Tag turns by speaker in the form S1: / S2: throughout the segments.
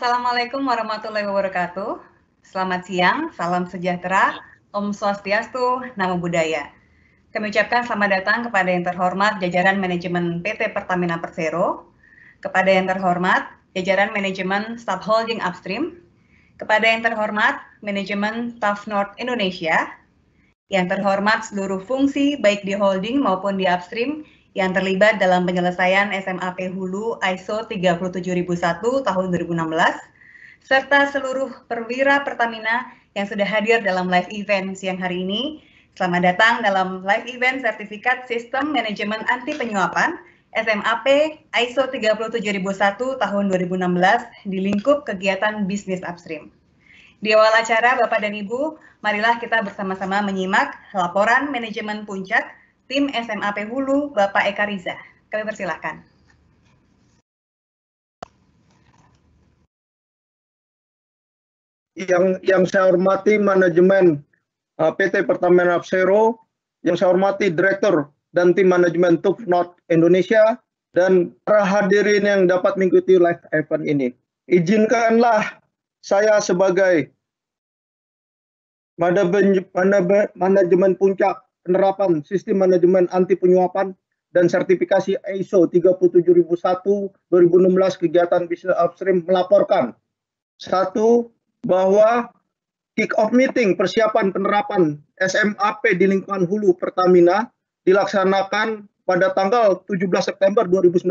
S1: Assalamualaikum warahmatullahi wabarakatuh. Selamat siang, salam sejahtera, Om Swastiastu, Namo Buddhaya. Kami ucapkan selamat datang kepada yang terhormat jajaran manajemen PT Pertamina Persero, kepada yang terhormat jajaran manajemen Staf Holding Upstream, kepada yang terhormat manajemen Staf North Indonesia, yang terhormat seluruh fungsi baik di holding maupun di upstream yang terlibat dalam penyelesaian SMAP Hulu ISO 37001 tahun 2016, serta seluruh perwira Pertamina yang sudah hadir dalam live event siang hari ini. Selamat datang dalam live event Sertifikat Sistem Manajemen Anti Penyuapan SMAP ISO 37001 tahun 2016 di lingkup kegiatan bisnis upstream. Di awal acara, Bapak dan Ibu, marilah kita bersama-sama menyimak laporan manajemen puncak tim SMAP Hulu, Bapak Eka Riza. Kami persilahkan.
S2: Yang saya hormati manajemen PT Pertamina Persero, yang saya hormati Direktur dan tim manajemen TUF North Indonesia, dan para hadirin yang dapat mengikuti live event ini. Izinkanlah saya sebagai manajemen puncak penerapan sistem manajemen anti penyuapan dan sertifikasi ISO 37001-2016 kegiatan bisnis upstream melaporkan. Satu, bahwa kick-off meeting persiapan penerapan SMAP di lingkungan hulu Pertamina dilaksanakan pada tanggal 17 September 2019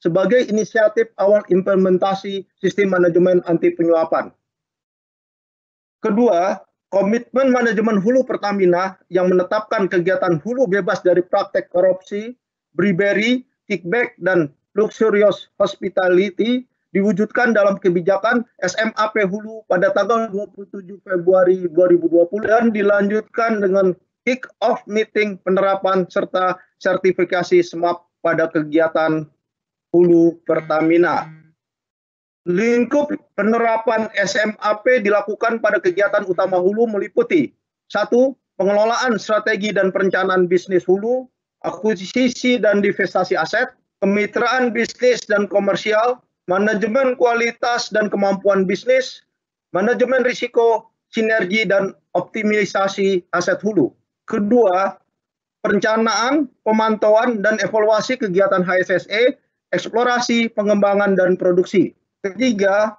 S2: sebagai inisiatif awal implementasi sistem manajemen anti penyuapan. Kedua, komitmen manajemen hulu Pertamina yang menetapkan kegiatan hulu bebas dari praktek korupsi, bribery, kickback, dan luxurious hospitality diwujudkan dalam kebijakan SMAP Hulu pada tanggal 27 Februari 2020 dan dilanjutkan dengan kick-off meeting penerapan serta sertifikasi SMAP pada kegiatan Hulu Pertamina. Lingkup penerapan SMAP dilakukan pada kegiatan utama hulu meliputi: 1. Pengelolaan strategi dan perencanaan bisnis hulu, akuisisi dan divestasi aset, kemitraan bisnis dan komersial, manajemen kualitas dan kemampuan bisnis, manajemen risiko, sinergi dan optimisasi aset hulu. Kedua, perencanaan, pemantauan dan evaluasi kegiatan HSSE, eksplorasi, pengembangan dan produksi. Ketiga,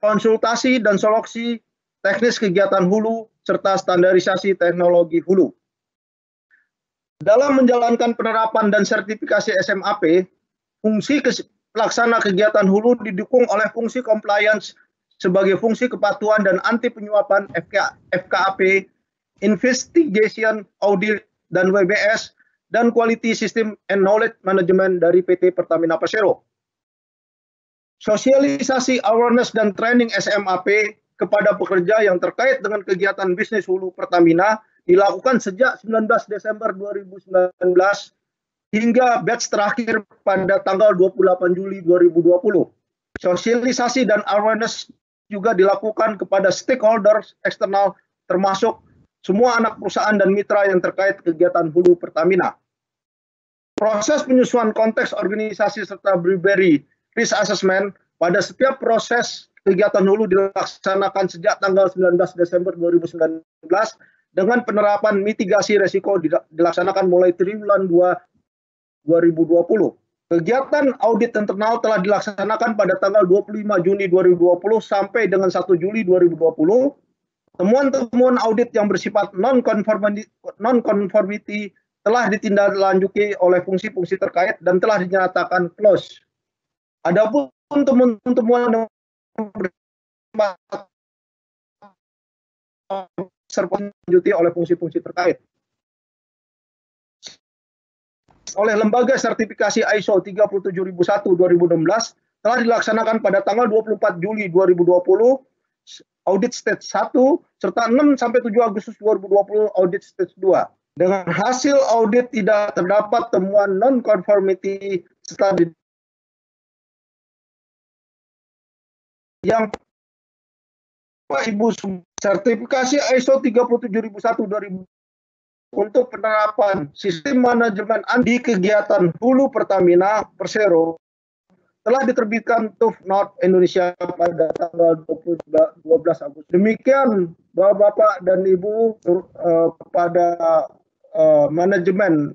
S2: konsultasi dan solusi teknis kegiatan hulu serta standarisasi teknologi hulu. Dalam menjalankan penerapan dan sertifikasi SMAP, fungsi pelaksana kegiatan hulu didukung oleh fungsi compliance sebagai fungsi kepatuhan dan anti penyuapan FKAP, investigation, audit, dan WBS, dan quality system and knowledge management dari PT Pertamina Persero. Sosialisasi awareness dan training SMAP kepada pekerja yang terkait dengan kegiatan bisnis hulu Pertamina dilakukan sejak 19 Desember 2019 hingga batch terakhir pada tanggal 28 Juli 2020. Sosialisasi dan awareness juga dilakukan kepada stakeholders eksternal termasuk semua anak perusahaan dan mitra yang terkait kegiatan hulu Pertamina. Proses penyusuan konteks organisasi serta bribery risk assessment pada setiap proses kegiatan hulu dilaksanakan sejak tanggal 19 Desember 2019 dengan penerapan mitigasi resiko dilaksanakan mulai triwulan 2 2020. Kegiatan audit internal telah dilaksanakan pada tanggal 25 Juni 2020 sampai dengan 1 Juli 2020. Temuan-temuan audit yang bersifat non-conformity telah ditindaklanjuti oleh fungsi-fungsi terkait dan telah dinyatakan close. Adapun temuan-temuan yang dilanjuti oleh fungsi-fungsi terkait oleh lembaga sertifikasi ISO 37001-2016 telah dilaksanakan pada tanggal 24 Juli 2020 audit stage 1 serta 6 sampai 7 Agustus 2020 audit stage 2. Dengan hasil audit tidak terdapat temuan non-conformity serta yang Pak Ibu, sertifikasi ISO 37001-2000 untuk penerapan sistem manajemen anti kegiatan hulu Pertamina Persero telah diterbitkan Tufnot Indonesia pada tanggal 12 Agustus. Demikian Bapak dan Ibu kepada manajemen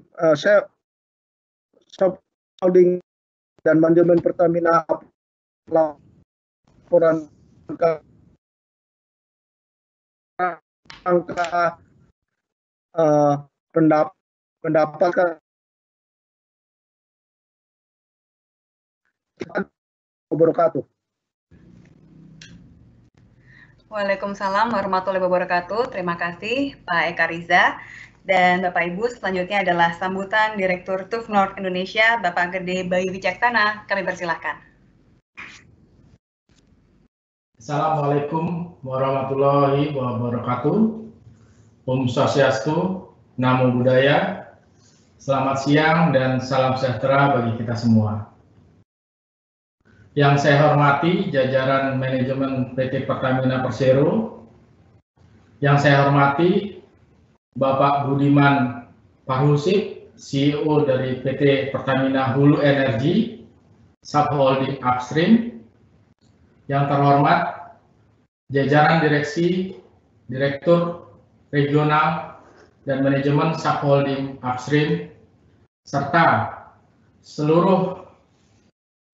S2: holding dan manajemen Pertamina laporan angka pendapatkan wabarakatuh.
S1: Waalaikumsalam warahmatullahi wabarakatuh. Terima kasih Pak Eka Riza. Dan Bapak Ibu, selanjutnya adalah sambutan Direktur Tufnot Indonesia, Bapak Gede Bayu Wicaksana. Kami persilahkan.
S3: Assalamualaikum warahmatullahi wabarakatuh. Om Swastiastu, Namo Buddhaya. Selamat siang dan salam sejahtera bagi kita semua. Yang saya hormati jajaran manajemen PT Pertamina Persero, yang saya hormati Bapak Budiman Parhusip, CEO dari PT Pertamina Hulu Energi, Subholding Upstream, yang terhormat jajaran direksi, direktur regional dan manajemen Subholding Upstream, serta seluruh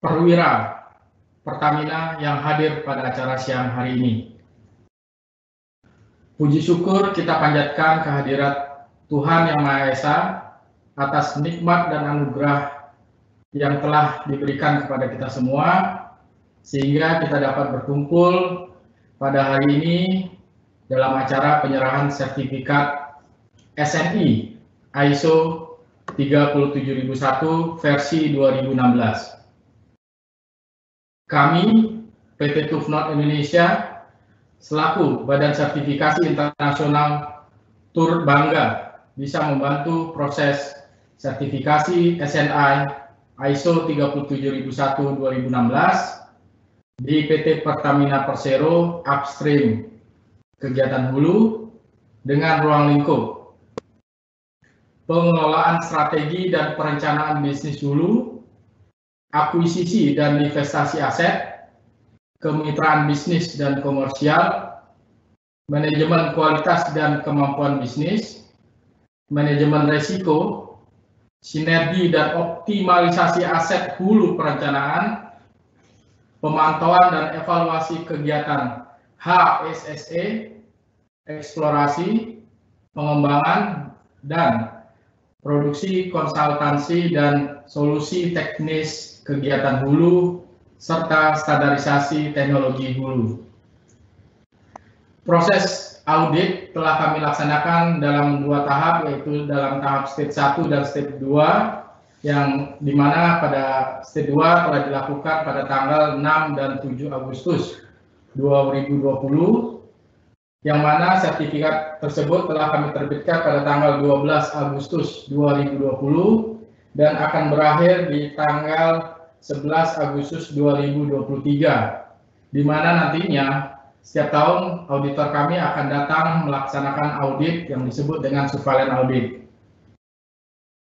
S3: perwira Pertamina yang hadir pada acara siang hari ini. Puji syukur kita panjatkan kehadirat Tuhan Yang Maha Esa atas nikmat dan anugerah yang telah diberikan kepada kita semua, sehingga kita dapat berkumpul pada hari ini dalam acara penyerahan sertifikat SNI ISO 37001 versi 2016. Kami, PT Tufnot Indonesia, selaku Badan Sertifikasi Internasional, turut bangga bisa membantu proses sertifikasi SNI ISO 37001-2016 di PT Pertamina Persero Upstream, kegiatan hulu dengan ruang lingkup pengelolaan strategi dan perencanaan bisnis hulu, akuisisi dan investasi aset, kemitraan bisnis dan komersial, manajemen kualitas dan kemampuan bisnis, manajemen resiko, sinergi dan optimalisasi aset hulu perencanaan, pemantauan dan evaluasi kegiatan HSSE, eksplorasi, pengembangan, dan produksi konsultansi dan solusi teknis kegiatan hulu, serta standarisasi teknologi hulu. Proses audit telah kami laksanakan dalam 2 tahap, yaitu dalam tahap stage 1 dan stage 2, yang dimana pada stage 2 telah dilakukan pada tanggal 6 dan 7 Agustus 2020, yang mana sertifikat tersebut telah kami terbitkan pada tanggal 12 Agustus 2020 dan akan berakhir di tanggal 11 Agustus 2023, di mana nantinya setiap tahun auditor kami akan datang melaksanakan audit yang disebut dengan surveillance audit.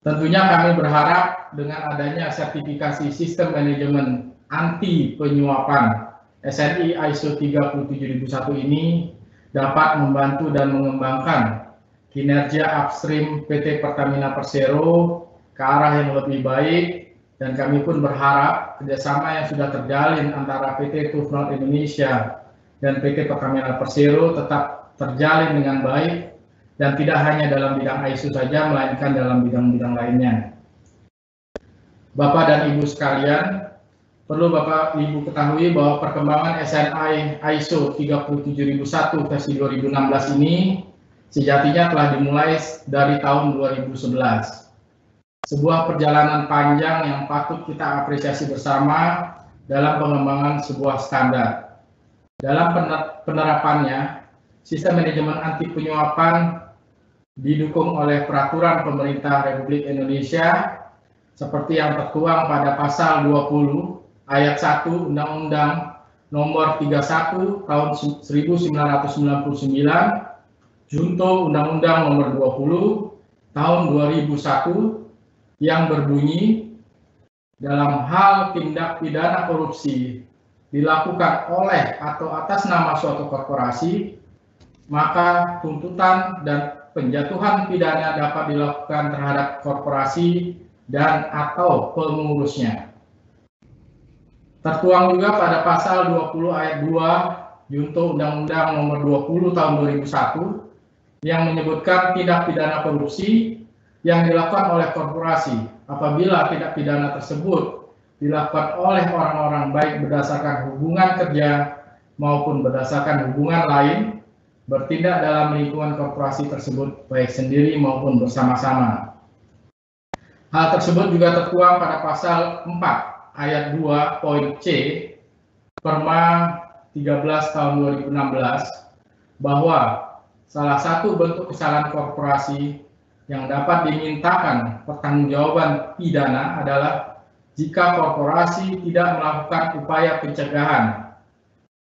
S3: Tentunya kami berharap dengan adanya sertifikasi sistem manajemen anti penyuapan SNI ISO 37001 ini dapat membantu dan mengembangkan kinerja upstream PT Pertamina Persero ke arah yang lebih baik, dan kami pun berharap kerjasama yang sudah terjalin antara PT Tufnot Indonesia dan PT Pertamina Persero tetap terjalin dengan baik dan tidak hanya dalam bidang ISO saja, melainkan dalam bidang-bidang lainnya. Bapak dan Ibu sekalian, perlu Bapak Ibu ketahui bahwa perkembangan SNI ISO 37001 versi 2016 ini sejatinya telah dimulai dari tahun 2011. Sebuah perjalanan panjang yang patut kita apresiasi bersama dalam pengembangan sebuah standar. Dalam penerapannya, sistem manajemen anti penyuapan didukung oleh peraturan pemerintah Republik Indonesia seperti yang tertuang pada pasal 20 Ayat 1 Undang-Undang Nomor 31 Tahun 1999, Junto Undang-Undang Nomor 20 Tahun 2001, yang berbunyi dalam hal tindak pidana korupsi dilakukan oleh atau atas nama suatu korporasi, maka tuntutan dan penjatuhan pidana dapat dilakukan terhadap korporasi dan atau pengurusnya. Tertuang juga pada pasal 20 ayat 2 Junto Undang-Undang Nomor 20 Tahun 2001 yang menyebutkan tindak pidana korupsi yang dilakukan oleh korporasi apabila tindak pidana tersebut dilakukan oleh orang-orang baik berdasarkan hubungan kerja maupun berdasarkan hubungan lain bertindak dalam lingkungan korporasi tersebut baik sendiri maupun bersama-sama. Hal tersebut juga tertuang pada pasal 4 ayat 2 poin C Perma 13 tahun 2016 bahwa salah satu bentuk kesalahan korporasi yang dapat dimintakan pertanggungjawaban pidana adalah jika korporasi tidak melakukan upaya pencegahan,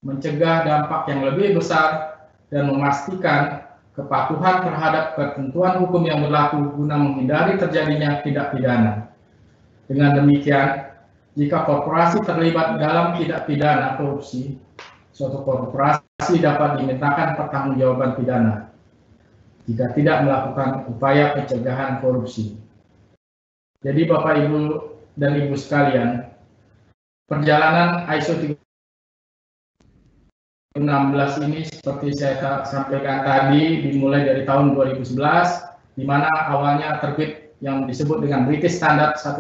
S3: mencegah dampak yang lebih besar, dan memastikan kepatuhan terhadap ketentuan hukum yang berlaku guna menghindari terjadinya tindak pidana. Dengan demikian, jika korporasi terlibat dalam tindak pidana korupsi, suatu korporasi dapat dimintakan pertanggungjawaban pidana jika tidak melakukan upaya pencegahan korupsi. Jadi Bapak Ibu dan Ibu sekalian, perjalanan ISO 16 ini seperti saya sampaikan tadi dimulai dari tahun 2011, di mana awalnya terbit yang disebut dengan British Standard 10500,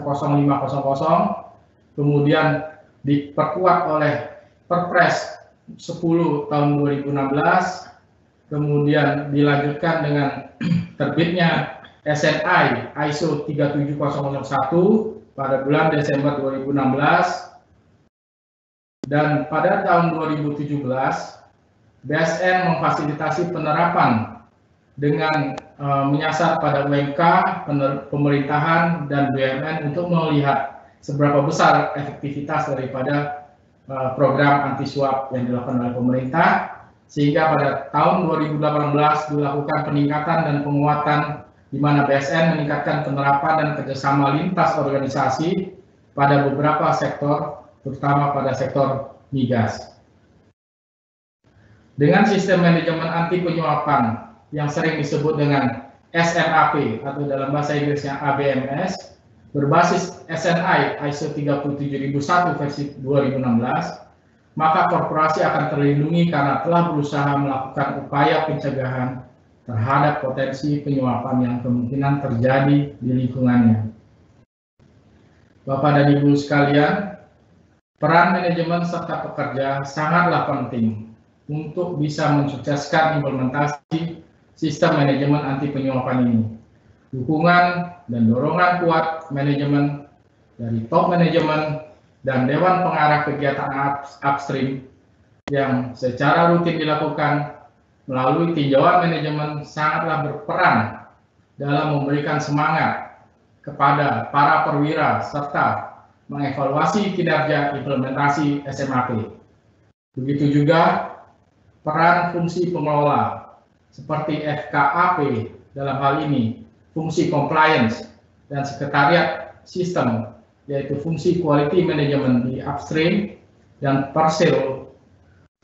S3: kemudian diperkuat oleh Perpres 10 tahun 2016, kemudian dilanjutkan dengan terbitnya SNI ISO 37001 pada bulan Desember 2016, dan pada tahun 2017 BSN memfasilitasi penerapan dengan menyasar pada UMK, pemerintahan, dan BUMN untuk melihat seberapa besar efektivitas daripada program anti suap yang dilakukan oleh pemerintah, sehingga pada tahun 2018 dilakukan peningkatan dan penguatan di mana BSN meningkatkan penerapan dan kerjasama lintas organisasi pada beberapa sektor, terutama pada sektor migas. Dengan sistem manajemen anti penyuapan yang sering disebut dengan SMAP atau dalam bahasa Inggrisnya ABMS, berbasis SNI ISO 37001 versi 2016, maka korporasi akan terlindungi karena telah berusaha melakukan upaya pencegahan terhadap potensi penyuapan yang kemungkinan terjadi di lingkungannya. Bapak dan Ibu sekalian, peran manajemen serta pekerja sangatlah penting untuk bisa mensukseskan implementasi sistem manajemen anti penyuapan ini. Dukungan dan dorongan kuat manajemen dari top manajemen dan Dewan Pengarah Kegiatan Upstream yang secara rutin dilakukan melalui tinjauan manajemen sangatlah berperan dalam memberikan semangat kepada para perwira serta mengevaluasi kinerja implementasi SMAP. Begitu juga peran fungsi pengelola seperti FKAP dalam hal ini, fungsi compliance dan sekretariat sistem, yaitu fungsi quality management di upstream dan Persero,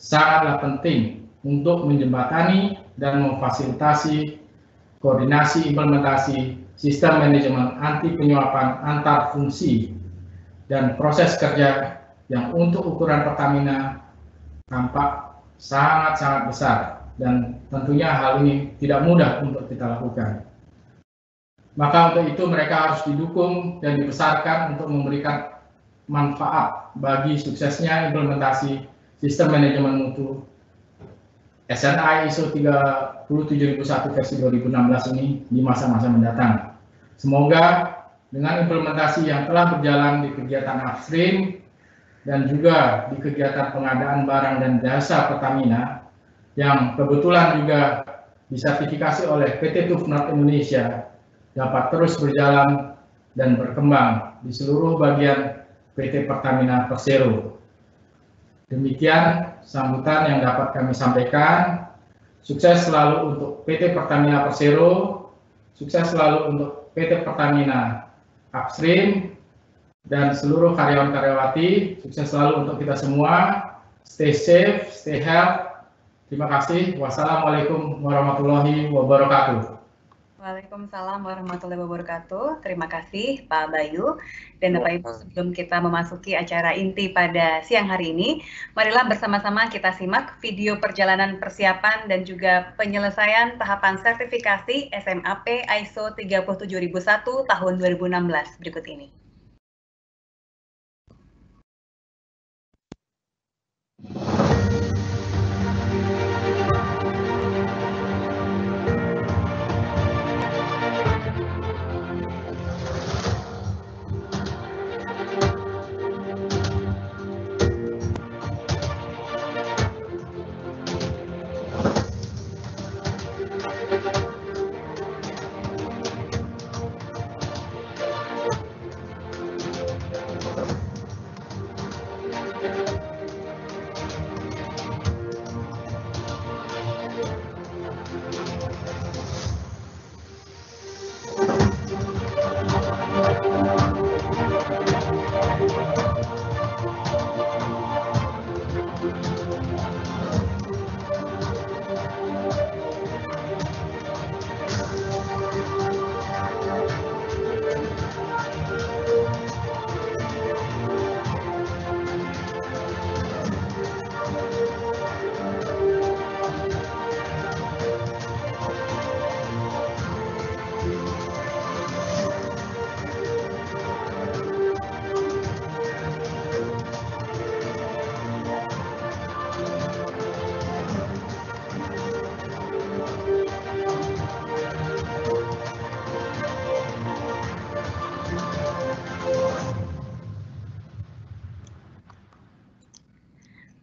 S3: sangatlah penting untuk menjembatani dan memfasilitasi koordinasi implementasi sistem manajemen anti penyuapan antar fungsi dan proses kerja yang untuk ukuran Pertamina tampak sangat-sangat besar, dan tentunya hal ini tidak mudah untuk kita lakukan. Maka untuk itu mereka harus didukung dan dibesarkan untuk memberikan manfaat bagi suksesnya implementasi sistem manajemen mutu SNI ISO 37001 versi 2016 ini di masa-masa mendatang. Semoga dengan implementasi yang telah berjalan di kegiatan upstream dan juga di kegiatan pengadaan barang dan jasa Pertamina yang kebetulan juga disertifikasi oleh PT Tufnor Indonesia dapat terus berjalan dan berkembang di seluruh bagian PT Pertamina Persero. Demikian sambutan yang dapat kami sampaikan. Sukses selalu untuk PT Pertamina Persero, sukses selalu untuk PT Pertamina Upstream, dan seluruh karyawan-karyawati. Sukses selalu untuk kita semua. Stay safe, stay healthy. Terima kasih. Wassalamualaikum warahmatullahi wabarakatuh.
S1: Waalaikumsalam warahmatullahi wabarakatuh. Terima kasih Pak Bayu. Dan Bapak Ibu, sebelum kita memasuki acara inti pada siang hari ini, marilah bersama-sama kita simak video perjalanan persiapan dan juga penyelesaian tahapan sertifikasi SMAP ISO 37001 tahun 2016 berikut ini.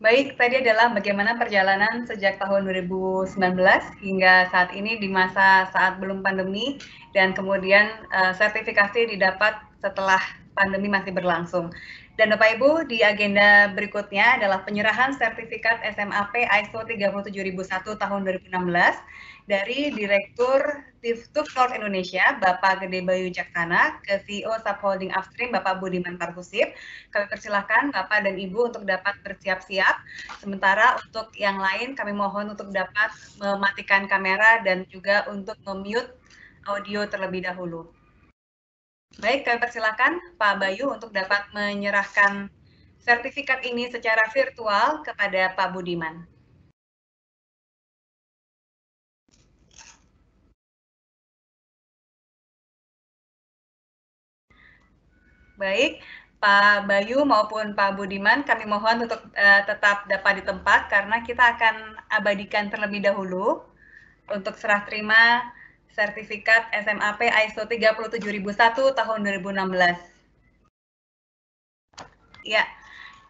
S1: Baik, tadi adalah bagaimana perjalanan sejak tahun 2019 hingga saat ini di masa saat belum pandemi, dan kemudian sertifikasi didapat setelah pandemi masih berlangsung. Dan Bapak Ibu, di agenda berikutnya adalah penyerahan sertifikat SMAP ISO 37001 tahun 2016 dari Direktur TUFNOR Indonesia, Bapak Gede Bayu Wijaksana, ke CEO Subholding Upstream, Bapak Budiman Parhusip. Kami persilahkan Bapak dan Ibu untuk dapat bersiap-siap. Sementara untuk yang lain, kami mohon untuk dapat mematikan kamera dan juga untuk memute audio terlebih dahulu. Baik, kami persilakan Pak Bayu untuk dapat menyerahkan sertifikat ini secara virtual kepada Pak Budiman. Baik, Pak Bayu maupun Pak Budiman, kami mohon untuk tetap dapat di tempat karena kita akan abadikan terlebih dahulu untuk serah terima sertifikat SMAP ISO 37001 tahun 2016. Ya,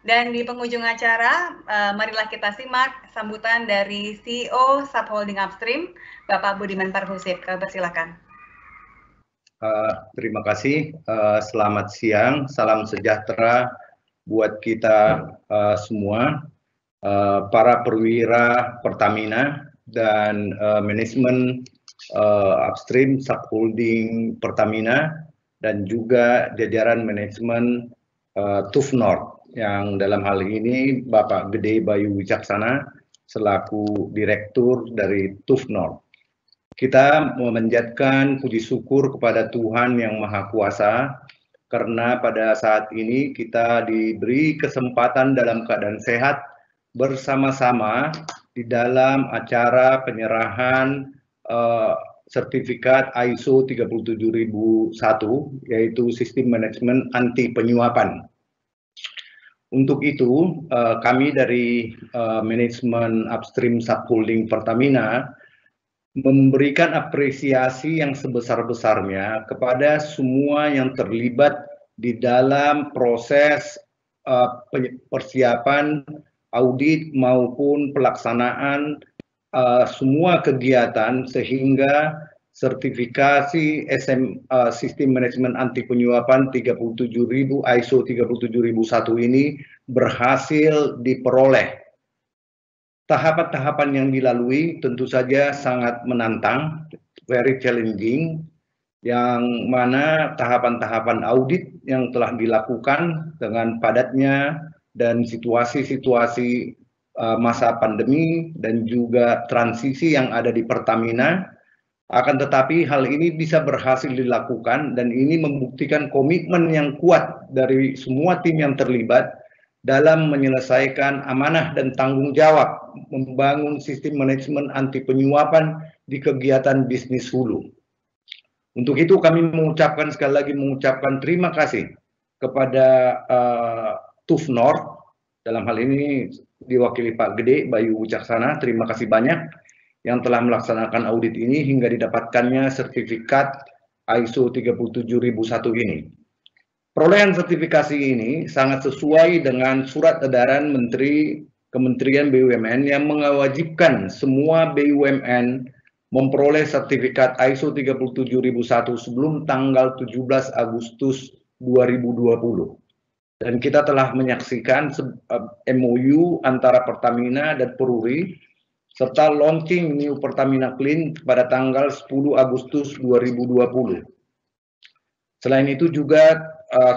S1: dan di penghujung acara, marilah kita simak sambutan dari CEO Subholding Upstream, Bapak Budiman Parhusip. Silakan.
S4: Terima kasih. Selamat siang, salam sejahtera buat kita semua, para perwira Pertamina dan manajemen upstream subholding Pertamina dan juga jajaran manajemen TUFNOR yang dalam hal ini Bapak Gede Bayu Wijaksana selaku direktur dari TUFNOR. Kita memanjatkan puji syukur kepada Tuhan Yang Maha Kuasa karena pada saat ini kita diberi kesempatan dalam keadaan sehat bersama-sama di dalam acara penyerahan sertifikat ISO 37001 yaitu Sistem Manajemen Anti Penyuapan. Untuk itu kami dari manajemen upstream subholding Pertamina memberikan apresiasi yang sebesar-besarnya kepada semua yang terlibat di dalam proses persiapan audit maupun pelaksanaan semua kegiatan sehingga sertifikasi Sistem Manajemen Anti Penyuapan 37.000 ISO 37001 ini berhasil diperoleh. Tahapan-tahapan yang dilalui tentu saja sangat menantang, very challenging, yang mana tahapan-tahapan audit yang telah dilakukan dengan padatnya dan situasi-situasi masa pandemi dan juga transisi yang ada di Pertamina. Akan tetapi hal ini bisa berhasil dilakukan dan ini membuktikan komitmen yang kuat dari semua tim yang terlibat dalam menyelesaikan amanah dan tanggung jawab membangun sistem manajemen anti penyuapan di kegiatan bisnis hulu. Untuk itu kami sekali lagi mengucapkan terima kasih kepada Tufnor, dalam hal ini diwakili Pak Gede Bayu Wicaksana, terima kasih banyak yang telah melaksanakan audit ini hingga didapatkannya sertifikat ISO 37001 ini. Perolehan sertifikasi ini sangat sesuai dengan surat edaran Menteri Kementerian BUMN yang mewajibkan semua BUMN memperoleh sertifikat ISO 37001 sebelum tanggal 17 Agustus 2020. Dan kita telah menyaksikan MOU antara Pertamina dan Peruri serta launching New Pertamina Clean pada tanggal 10 Agustus 2020. Selain itu juga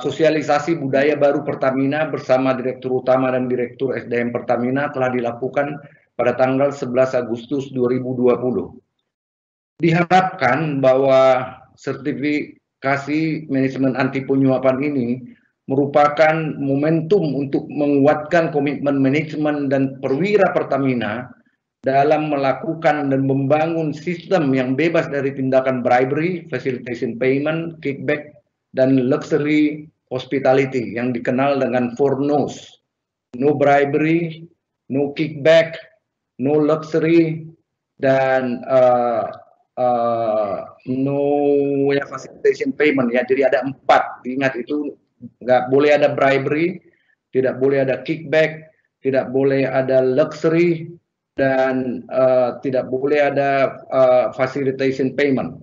S4: sosialisasi budaya baru Pertamina bersama Direktur Utama dan Direktur SDM Pertamina telah dilakukan pada tanggal 11 Agustus 2020. Diharapkan bahwa sertifikasi manajemen anti penyuapan ini merupakan momentum untuk menguatkan komitmen manajemen dan perwira Pertamina dalam melakukan dan membangun sistem yang bebas dari tindakan bribery, facilitation payment, kickback, dan luxury hospitality yang dikenal dengan 4 No's. No bribery, no kickback, no luxury, dan no facilitation payment ya. Jadi ada 4. Ingat itu, nggak boleh ada bribery, tidak boleh ada kickback, tidak boleh ada luxury, dan tidak boleh ada facilitation payment.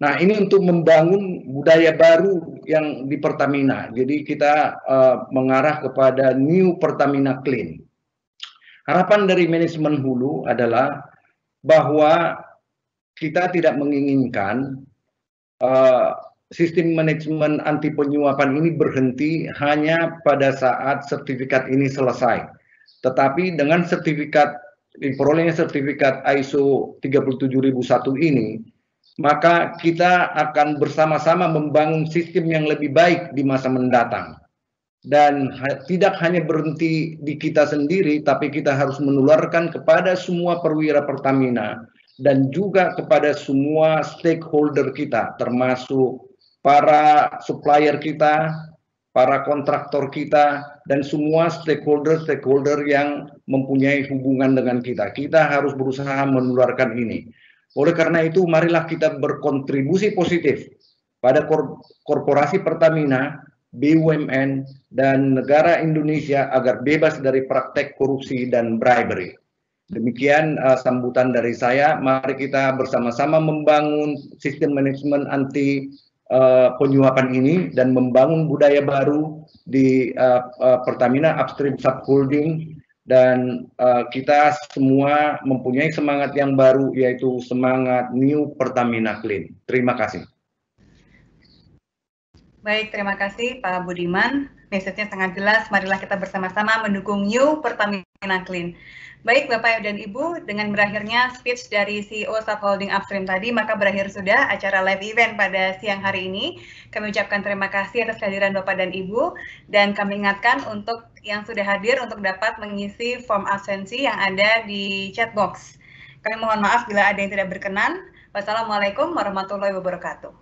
S4: Nah, ini untuk membangun budaya baru yang di Pertamina. Jadi kita mengarah kepada New Pertamina Clean. Harapan dari manajemen hulu adalah bahwa kita tidak menginginkan sistem manajemen anti penyuapan ini berhenti hanya pada saat sertifikat ini selesai. Tetapi dengan diperolehnya sertifikat ISO 37001 ini, maka kita akan bersama-sama membangun sistem yang lebih baik di masa mendatang. Dan tidak hanya berhenti di kita sendiri, tapi kita harus menularkan kepada semua perwira Pertamina dan juga kepada semua stakeholder kita, termasuk para supplier kita, para kontraktor kita, dan semua stakeholder yang mempunyai hubungan dengan kita. Kita harus berusaha menularkan ini. Oleh karena itu, marilah kita berkontribusi positif pada korporasi Pertamina, BUMN, dan negara Indonesia agar bebas dari praktek korupsi dan bribery. Demikian sambutan dari saya. Mari kita bersama-sama membangun sistem manajemen anti penyuapan ini dan membangun budaya baru di Pertamina Upstream Subholding, dan kita semua mempunyai semangat yang baru, yaitu semangat New Pertamina Clean. Terima kasih.
S1: Baik, terima kasih Pak Budiman. Message-nya sangat jelas, marilah kita bersama-sama mendukung New Pertamina Clean. Baik Bapak dan Ibu, dengan berakhirnya speech dari CEO Subholding Upstream tadi, maka berakhir sudah acara live event pada siang hari ini. Kami ucapkan terima kasih atas kehadiran Bapak dan Ibu, dan kami ingatkan untuk yang sudah hadir untuk dapat mengisi form absensi yang ada di chat box. Kami mohon maaf bila ada yang tidak berkenan. Wassalamualaikum warahmatullahi wabarakatuh.